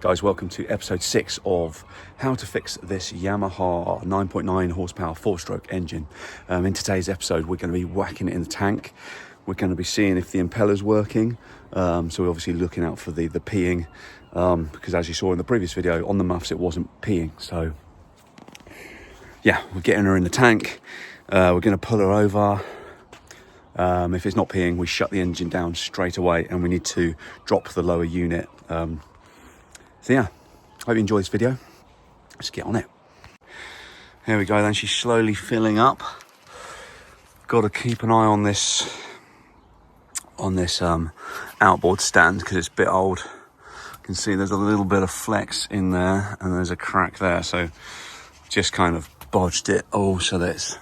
Guys, welcome to episode 6 of how to fix this Yamaha 9.9 horsepower 4-stroke engine. In today's episode, we're going to be whacking it in the tank. We're going to be seeing if the impeller's working. So we're obviously looking out for the peeing, because as you saw in the previous video, on the muffs it wasn't peeing. So yeah, we're getting her in the tank. We're going to pull her over. If it's not peeing, we shut the engine down straight away and we need to drop the lower unit. So yeah, hope you enjoy this video. Let's get on it. Here we go then, she's slowly filling up. Got to keep an eye on this outboard stand because it's a bit old. You can see there's a little bit of flex in there and there's a crack there. So just kind of bodged it all so that it's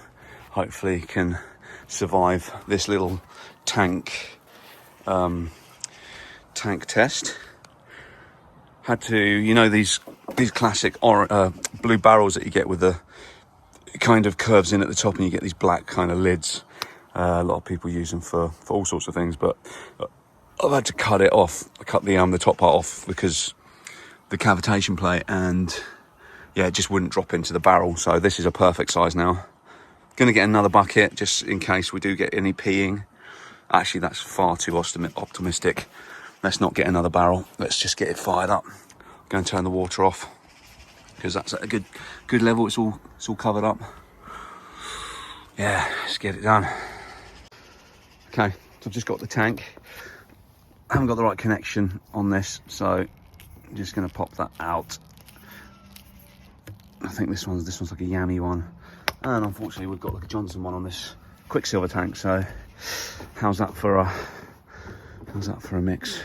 hopefully can survive this little tank test. Had to, you know, these classic blue barrels that you get with the kind of curves in at the top and you get these black kind of lids. A lot of people use them for all sorts of things, but I've had to cut it off, cut the top part off because the cavitation plate, and yeah, it just wouldn't drop into the barrel. So this is a perfect size now. Gonna get another bucket just in case we do get any peeing. Actually, that's far too optimistic. Let's not get another barrel. Let's just get it fired up. Go and turn the water off because that's at a good level. It's all covered up. Yeah, let's get it done. Okay, so I've just got the tank. I haven't got the right connection on this, so I'm just going to pop that out. I think this one's like a Yami one, and unfortunately we've got like a Johnson one on this Quicksilver tank. So how's that for a mix?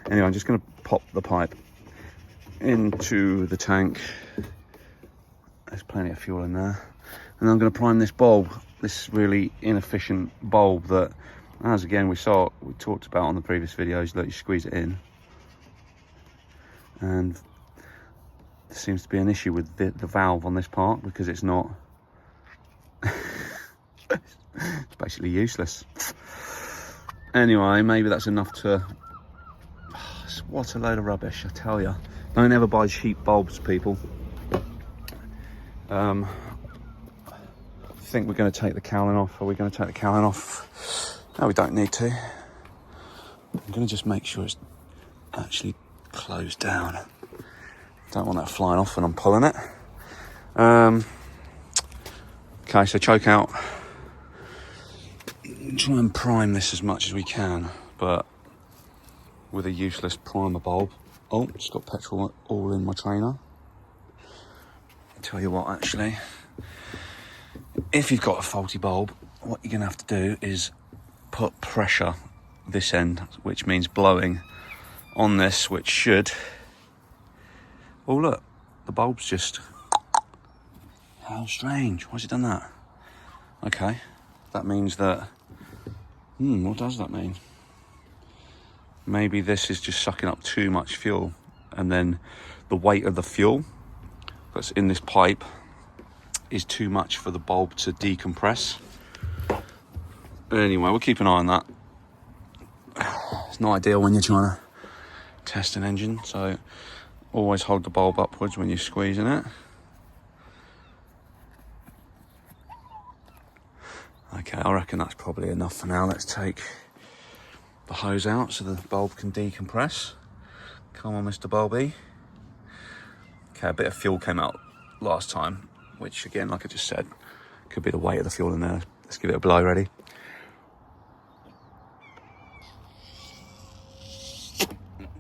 Anyway, I'm just going to pop the pipe into the tank. There's plenty of fuel in there. And I'm going to prime this bulb, this really inefficient bulb that, as again we talked about on the previous videos, that you squeeze it in. And there seems to be an issue with the valve on this part because it's not... it's basically useless. Anyway, maybe that's enough to... What a load of rubbish, I tell you. Don't ever buy cheap bulbs, people. I think we're going to take the cowling off. Are we going to take the cowling off? No, we don't need to. I'm going to just make sure it's actually closed down. Don't want that flying off when I'm pulling it. Okay, so choke out. Try and prime this as much as we can, but with a useless primer bulb. Oh, it's got petrol all in my trainer. I'll tell you what, actually, if you've got a faulty bulb, what you're gonna have to do is put pressure this end, which means blowing on this, which should... Oh look, the bulb's just... How strange, why's it done that? Okay, that means that... what does that mean? Maybe this is just sucking up too much fuel, and then the weight of the fuel that's in this pipe is too much for the bulb to decompress. Anyway, we'll keep an eye on that. It's not ideal when you're trying to test an engine, so always hold the bulb upwards when you're squeezing it. Okay, I reckon that's probably enough for now. Let's take the hose out so the bulb can decompress. Come on, Mr. Bulby. Okay, a bit of fuel came out last time, which again, like I just said, could be the weight of the fuel in there. Let's give it a blow, ready?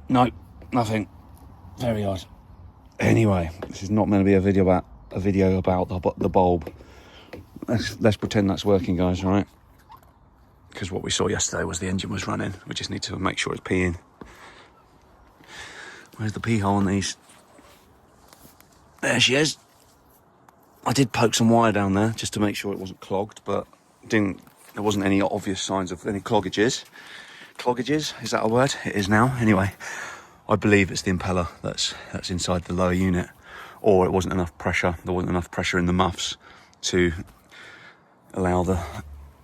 No, nothing. Very odd. Anyway, this is not meant to be a video about the bulb. Let's pretend that's working, guys, all right? Because what we saw yesterday was the engine was running. We just need to make sure it's peeing. Where's the pee hole on these? There she is. I did poke some wire down there just to make sure it wasn't clogged, but there wasn't any obvious signs of any cloggages. Cloggages, is that a word? It is now. Anyway, I believe it's the impeller that's inside the lower unit, or it wasn't enough pressure. There wasn't enough pressure in the muffs to allow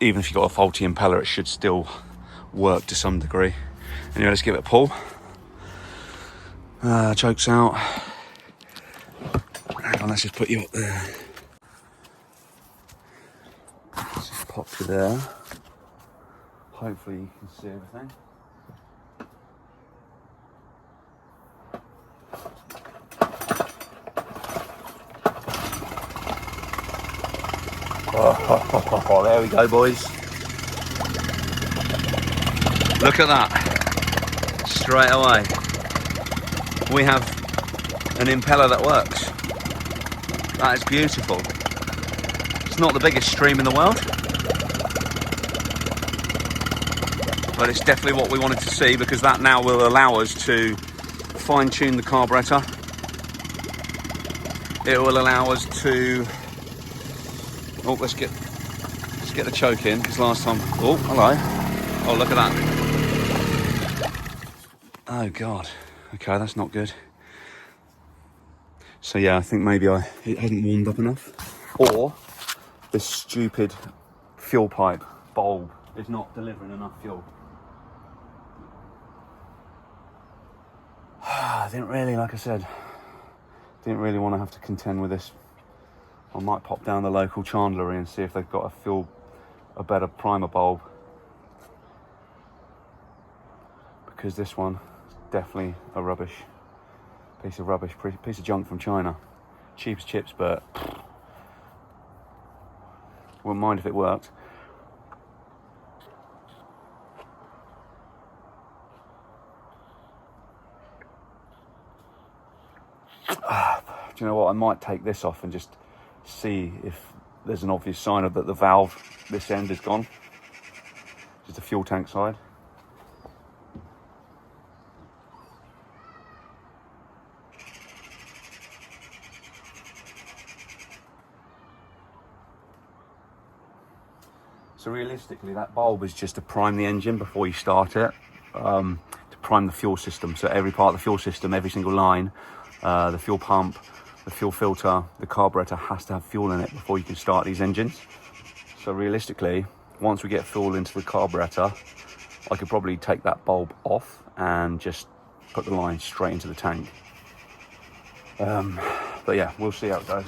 even if you've got a faulty impeller, it should still work to some degree. Anyway, let's give it a pull. Choke's out. Hang on, let's just put you up there. Let's just pop you there. Hopefully you can see everything. Oh, there we go, boys. Look at that. Straight away. We have an impeller that works. That is beautiful. It's not the biggest stream in the world, but it's definitely what we wanted to see, because that now will allow us to fine-tune the carburetor. It will allow us to... Oh, let's get the choke in, because last time... Oh, hello. Oh, look at that. Oh, God. Okay, that's not good. So, yeah, I think maybe it hadn't warmed up enough. Or this stupid fuel pipe bulb is not delivering enough fuel. I didn't really, like I said, didn't really want to have to contend with this. I might pop down the local chandlery and see if they've got a better primer bulb, because this one is definitely a piece of rubbish, piece of junk from China. Cheap as chips, but wouldn't mind if it worked. Do you know what? I might take this off and just see if there's an obvious sign of that the valve this end is gone. Just the fuel tank side. So realistically, that bulb is just to prime the engine before you start it, to prime the fuel system. So every part of the fuel system, every single line, the fuel pump, the fuel filter, the carburetor has to have fuel in it before you can start these engines. So realistically, once we get fuel into the carburetor, I could probably take that bulb off and just put the line straight into the tank. But yeah, we'll see how it goes.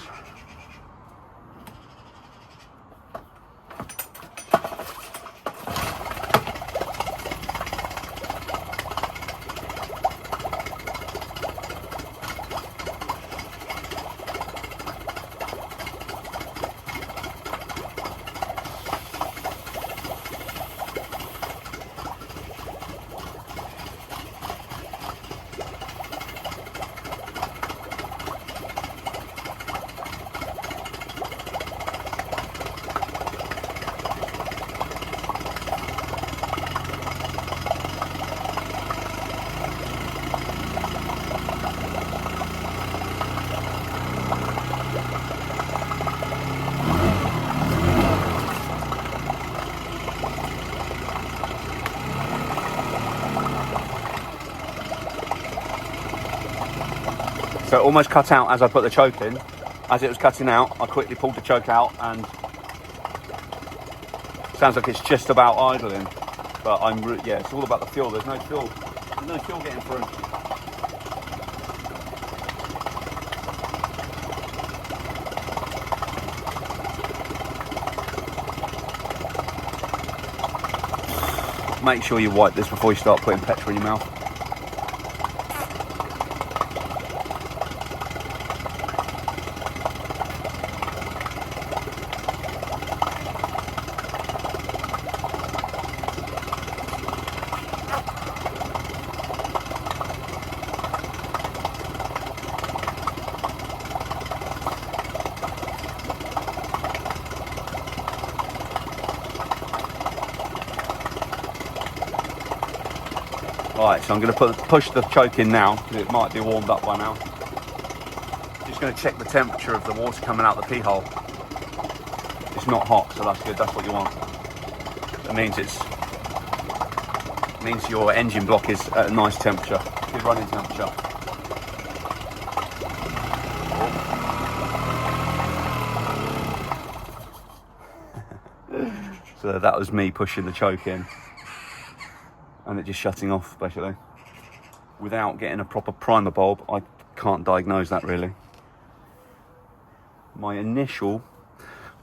So it almost cut out as I put the choke in. As it was cutting out, I quickly pulled the choke out, and sounds like it's just about idling. But yeah, it's all about the fuel. There's no fuel getting through. Make sure you wipe this before you start putting petrol in your mouth. Right, so I'm going to push the choke in now, because it might be warmed up by now. Just going to check the temperature of the water coming out the pee hole. It's not hot, so that's good. That's what you want. That means your engine block is at a nice temperature, good running temperature. So that was me pushing the choke in, and it just shutting off basically. without getting a proper primer bulb, I can't diagnose that really. My initial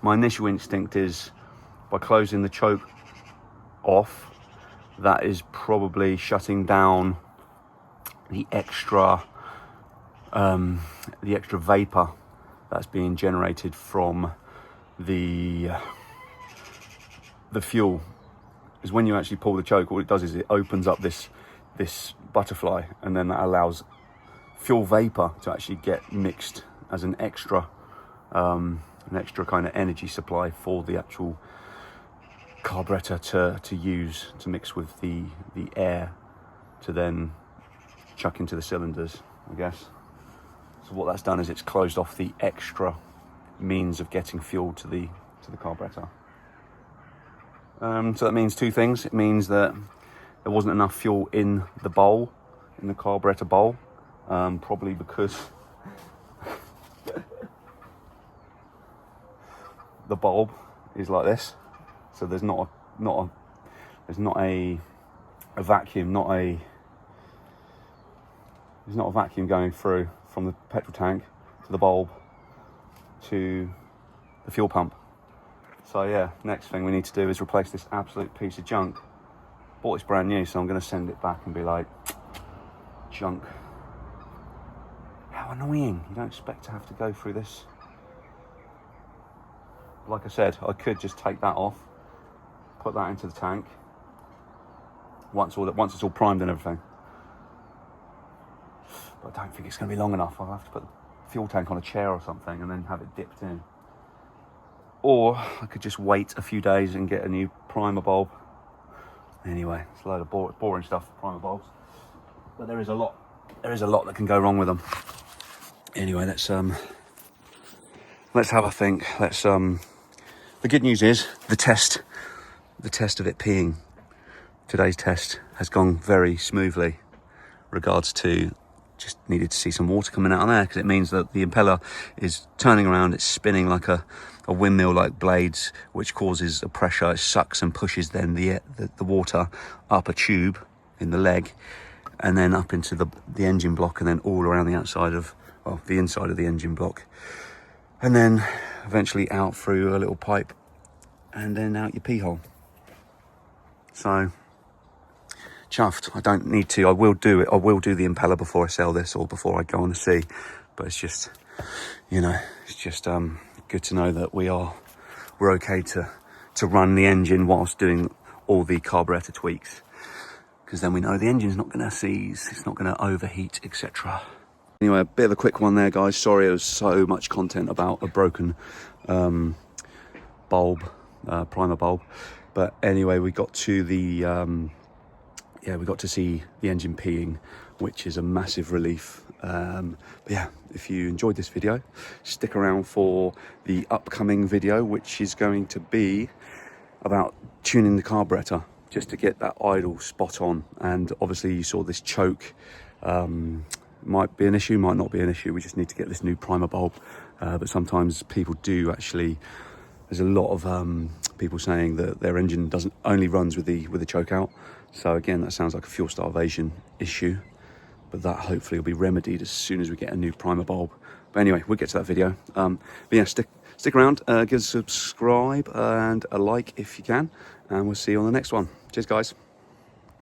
instinct is by closing the choke off, that is probably shutting down the extra vapor that's being generated from the fuel. Because when you actually pull the choke, all it does is it opens up this butterfly, and then that allows fuel vapor to actually get mixed as an extra kind of energy supply for the actual carburetor to use to mix with the air to then chuck into the cylinders, I guess. So what that's done is it's closed off the extra means of getting fuel to the carburetor. So that means two things. It means that there wasn't enough fuel in the bowl, in the carburetor bowl, probably because the bulb is like this. So there's not a vacuum, there's not a vacuum going through from the petrol tank to the bulb to the fuel pump. So yeah, next thing we need to do is replace this absolute piece of junk. Bought this brand new, so I'm going to send it back and be like, junk. How annoying. You don't expect to have to go through this. Like I said, I could just take that off, put that into the tank once it's all primed and everything. But I don't think it's going to be long enough. I'll have to put the fuel tank on a chair or something and then have it dipped in. Or I could just wait a few days and get a new primer bulb. Anyway, it's a load of boring stuff, primer bulbs. But there is a lot that can go wrong with them. Anyway, let's have a think. The good news is the test of it peeing. Today's test has gone very smoothly. Regards to just needed to see some water coming out of there, because it means that the impeller is turning around, it's spinning like a windmill, like blades, which causes a pressure. It sucks and pushes then the water up a tube in the leg, and then up into the engine block, and then all around the outside of, well, the inside of the engine block, and then eventually out through a little pipe, and then out your pee hole. So chuffed. I don't need to. I will do it. I will do the impeller before I sell this, or before I go on the sea. But it's just, it's just good to know that we're okay to run the engine whilst doing all the carburetor tweaks, because then we know the engine's not going to seize, it's not going to overheat, etc. Anyway, a bit of a quick one there, guys. Sorry, there was so much content about a broken bulb, primer bulb. But anyway, we got to the we got to see the engine peeing, which is a massive relief. But yeah, if you enjoyed this video, stick around for the upcoming video, which is going to be about tuning the carburetor just to get that idle spot on. And obviously you saw this choke, might be an issue, might not be an issue. We just need to get this new primer bulb. But sometimes people do actually, there's a lot of people saying that their engine only runs with the choke out. So again, that sounds like a fuel starvation issue, but that hopefully will be remedied as soon as we get a new primer bulb. But anyway, we'll get to that video. But yeah, stick around, give us a subscribe and a like if you can, and we'll see you on the next one. Cheers, guys.